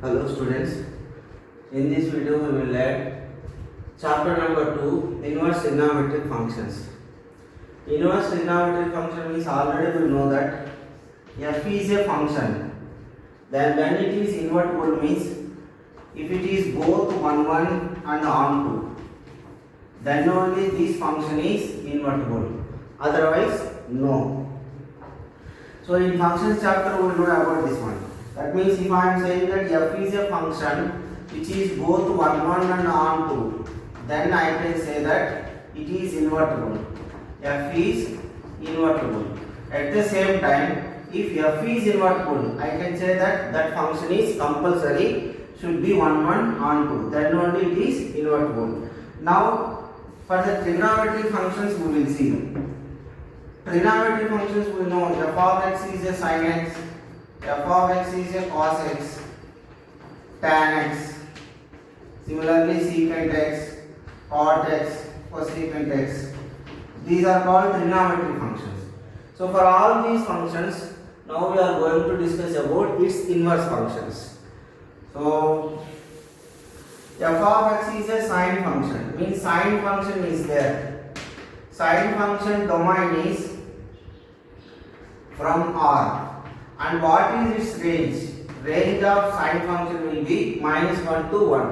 Hello students, in this video we will learn chapter number 2 inverse trigonometric functions. Inverse trigonometric function means already we know that f is a function. Then when it is invertible means if it is both 1 1 and on 2, then only this function is invertible. Otherwise no. So in functions chapter we will know about this one. That means if I am saying that f is a function which is both 1 1 and on 2, then I can say that it is invertible. F is invertible. At the same time, if f is invertible, I can say that that function is compulsory, should be 1 1 on 2. Then only it is invertible. Now for the trigonometric functions we will see. Trigonometric functions we know f of x is a sin x, f of x is a cos x, tan x, similarly secant x, cot x, cosecant x. These are called trigonometric functions. So for all these functions, now we are going to discuss about its inverse functions. So f of x is a sine function, means sine function is there. Sine function domain is from R. And what is its range? Range of sine function will be -1 to 1.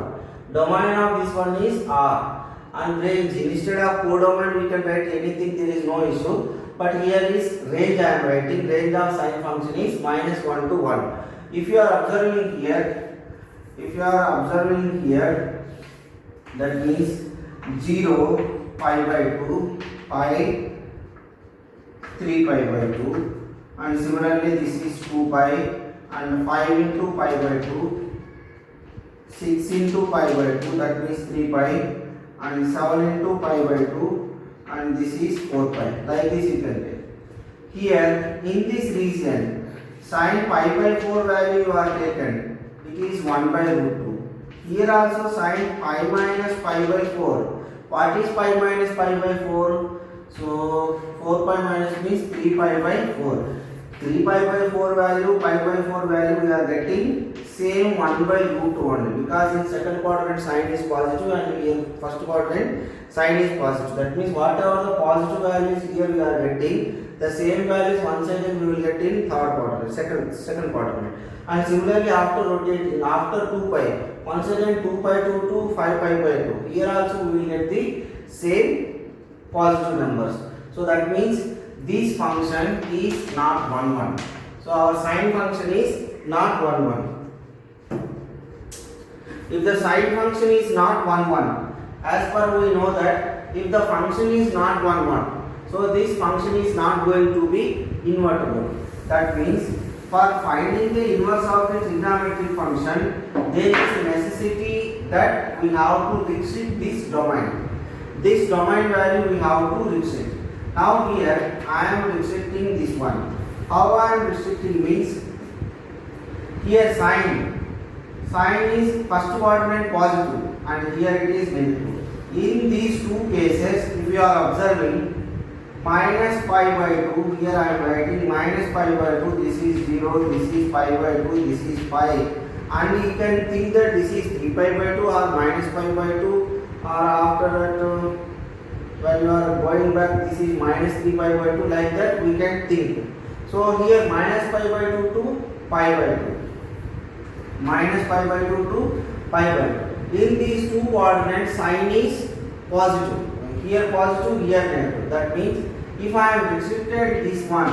Domain of this one is R. And range, instead of codomain we can write anything, there is no issue. But here is range I am writing. Range of sine function is -1 to 1. If you are observing here, that means 0, pi by 2, pi, 3 pi by 2. And similarly this is 2 pi and 5 into pi by 2, 6 into pi by 2, that means 3 pi, and 7 into pi by 2, and this is 4 pi. Like this you can take. Here in this region, sin pi by 4 value you are taken, it is 1 by root 2. Here also sin pi minus pi by 4. What is pi minus pi by 4? So 4 pi minus means 3 pi by 4. 3 pi by 4 value, pi by 4 value we are getting same 1 by root 2 only, because in second quadrant sign is positive and in first quadrant sign is positive. That means whatever the positive values here we are getting, the same values once again we will get in third quadrant, second quadrant. And similarly after rotating, after 2 pi, once again 2 pi to 5 pi by 2. Here also we will get the same positive numbers. So that means this function is not 1 1. So our sine function is not 1 1. If the sine function is not 1 1, as per we know that if the function is not 1 1, so this function is not going to be invertible. That means for finding the inverse of the trigonometric function, there is a necessity that we have to restrict this domain. This domain value we have to restrict. Now here I am restricting this one. How I am restricting means, here sine is first quadrant positive and here it is negative. In these two cases, if you are observing minus pi by 2, here I am writing minus pi by 2, this is 0, this is pi by 2, this is pi, and you can think that this is 3 pi by 2 or minus pi by 2, or after that when you are going back this is minus 3 pi by 2, like that we can think. So here minus pi by 2 to pi by 2. Minus pi by 2 to pi by 2. In these two coordinates sign is positive. Here positive, here negative. That means if I am restricted this one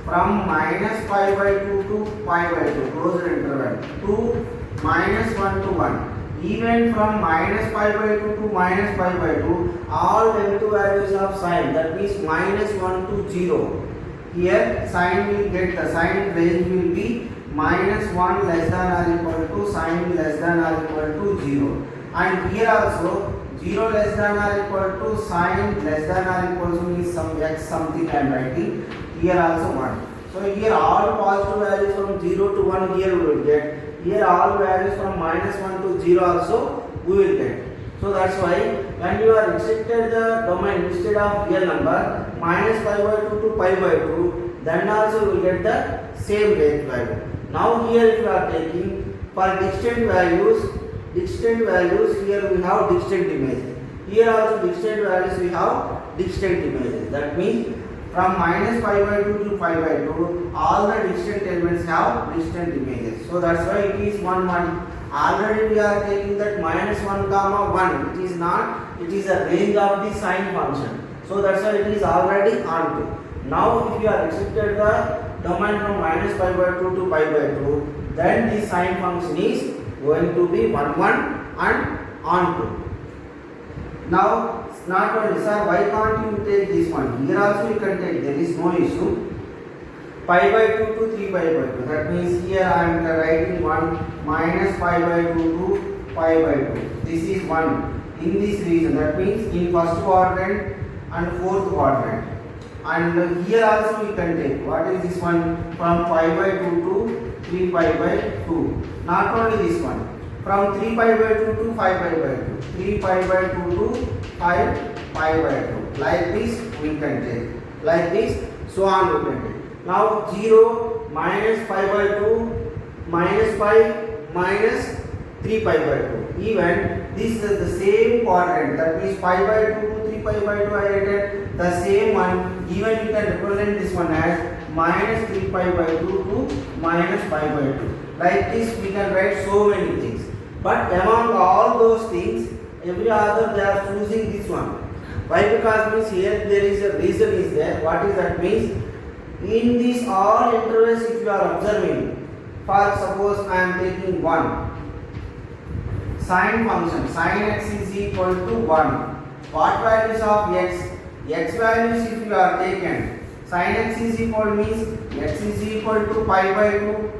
from minus pi by 2 to pi by 2, closed interval, to minus 1 to 1. Even from minus pi by 2 to minus pi by 2, all negative values of sign, that means minus 1 to 0. Here sign will get, the sign range will be minus 1 less than or equal to sign less than or equal to 0. And here also 0 less than or equal to sign less than or equal to means some x something I am writing. Here also 1. So here all positive values from 0 to 1 here we will get. Here all values from minus 1 to 0 also we will get. So that's why when you are restricted the domain, instead of real number minus pi by 2 to pi by 2, then also we will get the same range value. Now here if you are taking For distant values here we have distant images. Here also distant values we have distant images. That means from minus pi by 2 to pi by 2, all the distant elements have distant images. So that's why it is 1 1. Already we are taking that minus 1 comma 1. It is not. It is a range of the sine function. So that's why it is already on 2. Now if you are restricted the domain from minus pi by 2 to pi by 2, then the sine function is going to be 1 1 and on 2. Now not only, sir, why can't you take this one? Here also you can take, there is no issue. Pi by 2 to 3 pi by 2. That means here I am writing 1 minus pi by 2 to pi by 2. This is 1 in this region. That means in first quadrant and fourth quadrant. And here also we can take, what is this one? From pi by 2 to 3 pi by 2. Not only this one. From 3 pi by 2 to 5 pi by 2. 3 pi by 2 to 5 pi by 2. Like this we can take. Like this, so on we can take. Now 0 minus pi by 2 minus pi minus 3 pi by 2. Even this is the same quadrant. That means pi by 2 to 3 pi by 2 I written the same one. Even you can represent this one as minus 3 pi by 2 to minus pi by 2. Like this we can write so many things. But among all those things, every other they are choosing this one. Why? Because means here there is a reason is there. What is that means? In these all intervals if you are observing, for suppose I am taking 1. Sine function, sine x is equal to 1. What values of x? X values if you are taken, sine x is equal means x is equal to pi by 2.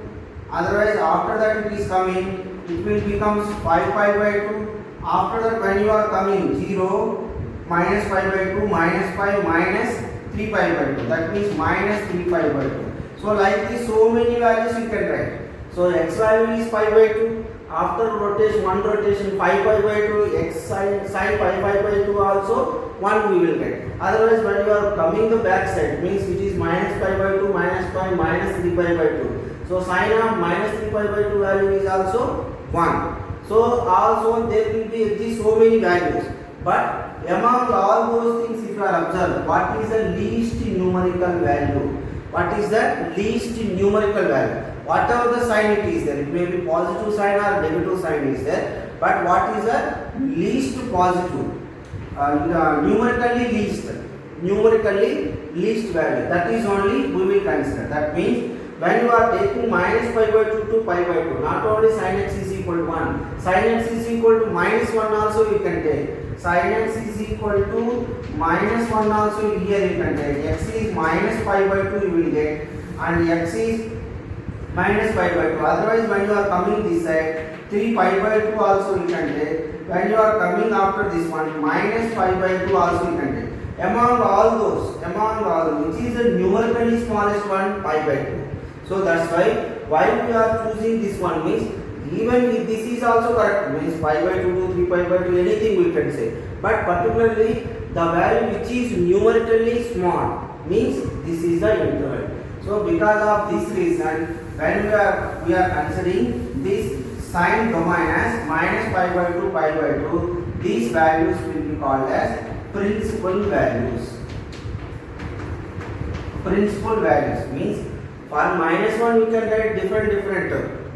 Otherwise after that it is coming, it will becomes 5 pi by 2. After that when you are coming 0 minus pi by 2 minus pi minus 3 pi by 2. That means minus 3 pi by 2. So like this so many values you can write. So x value is pi by 2. After rotation, one rotation 5 pi by 2, x sine pi by 2 also 1 we will get. Otherwise when you are coming the back side means it is minus pi by 2 minus pi minus 3 pi by 2. So sine of minus 3 pi by 2 value is also 1. So also there will be actually so many values. But among all those things if you are observed, what is the least numerical value? What is the least numerical value? Whatever the sign it is there, it may be positive sign or negative sign is there. But what is the least positive? Numerically least value. That is only we will consider. That means when you are taking minus pi by 2 to pi by 2, not only sin x is equal to 1, sin x is equal to minus 1 also you can take. Sin x is equal to minus 1 also here you can take. X is minus pi by 2 you will get, and x is minus pi by 2. Otherwise when you are coming this side, 3 pi by 2 also you can take. When you are coming after this one, minus pi by 2 also you can take. Among all those, which is the numerically smallest one, pi by 2. So that's why we are choosing this one means even if this is also correct means pi by 2 to 3 pi by 2 anything we can say. But particularly the value which is numerically small means this is the interval. So because of this reason when we are considering this sine domain as minus pi by 2 pi by 2, these values will be called as principal values. Principal values means for minus 1 you can write different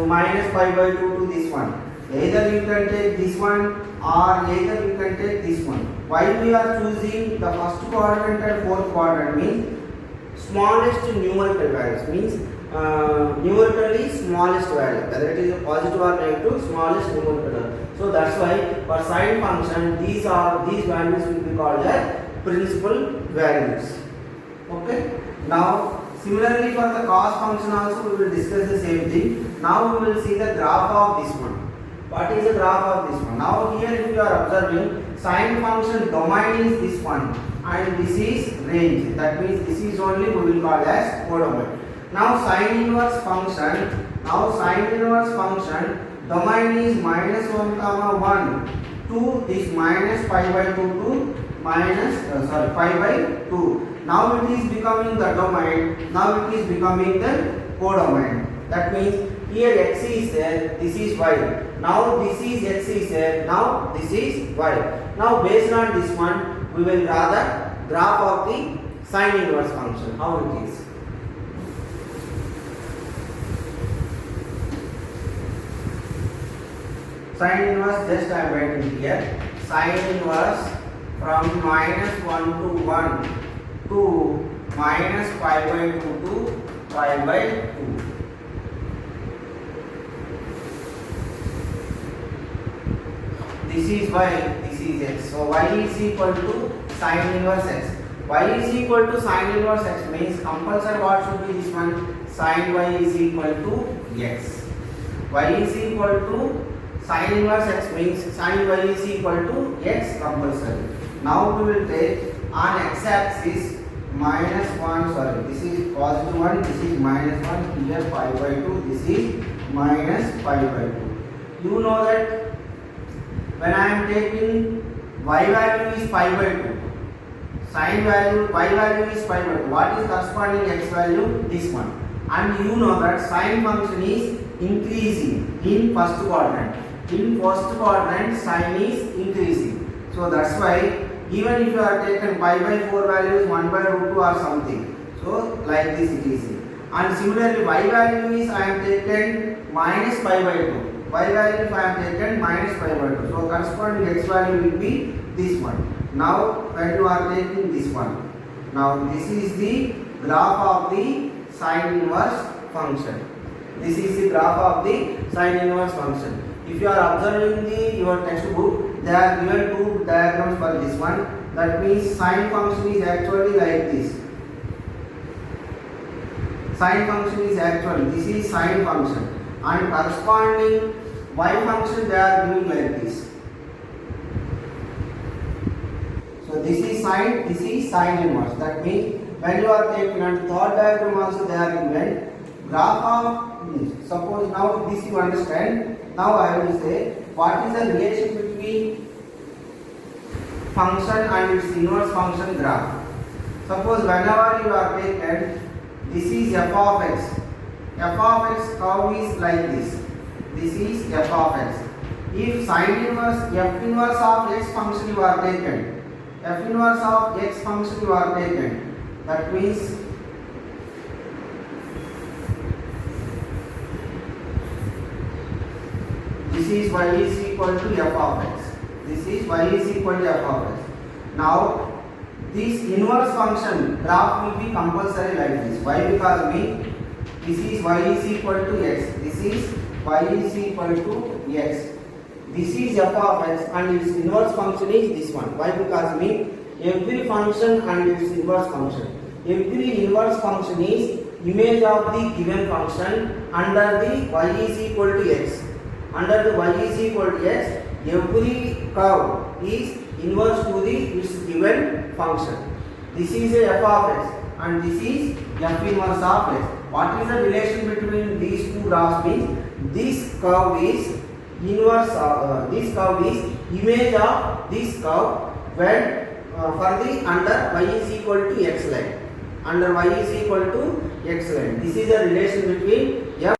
minus pi by 2 to this one. Either you can take this one or either you can take this one. Why we are choosing the first quadrant and fourth quadrant means smallest numerical values means numerically smallest value, whether it is a positive or negative, smallest numerical value. So that's why for sine function these values will be called as principal values. Okay. Now similarly for the cos function also we will discuss the same thing. Now we will see the graph of this one. What is the graph of this one? Now here if you are observing sine function domain is this one and this is range. That means this is only we will call as codomain. Now sine inverse function domain is minus 1 comma 1 to this minus pi by 2 to minus pi by 2. Now it is becoming the domain. Now it is becoming the codomain. That means here x is there, this is y. Now this is x is there, now this is y. Now based on this one, we will draw the graph of the sine inverse function. How it is? Sine inverse, just I am writing here. Sine inverse from -1 to 1 to -5/2 to 5/2. This is y, this is x. So y is equal to sine inverse x. Y is equal to sine inverse x means compulsory what should be this one? Sine y is equal to x. Y is equal to sine inverse x means sine y is equal to x compulsory. Now we will take on x axis -1, sorry, this is +1, this is -1, here 5/2, this is -5/2. You know that when I am taking y value is 5/2, sine value, y value is 5/2. What is corresponding x value? This one. And you know that sine function is increasing in first quadrant. In first quadrant, sine is increasing. So that's why even if you are taken pi/4 values 1/√2 or something, so like this it is. And similarly, y value is I am taken -pi/2. Y value if I am taken -pi/2. So corresponding x value will be this one. Now when you are taking this one, now this is the graph of the sine inverse function. This is the graph of the sine inverse function. If you are observing your textbook, they are given two diagrams for this one. That means sine function is actually like this. Sine function is actually, this is sine function, and corresponding y function they are giving like this. So this is sine inverse. That means when you are taking, and third diagram also they are given graph of this. Suppose now this you understand. Now I will say what is the relation between function and its inverse function graph. Suppose whenever you are taken, this is f of x. F of x curve is like this. This is f of x. If sine inverse, f inverse of x function you are taken, f inverse of x function you are taken, that means this is y is equal to f of x. This is y is equal to f of x. Now this inverse function graph will be compulsory like this. Why? Because this is y is equal to x. This is y is equal to x. This is f of x and its inverse function is this one. Why? Because every function and its inverse function. Every inverse function is image of the given function under the y is equal to x. Under the y is equal to x, every curve is inverse to the its given function. This is a f of x and this is f inverse of x. What is the relation between these two graphs? Means this curve is inverse. This curve is image of this curve when for the under y is equal to x line. Under y is equal to x line. This is the relation between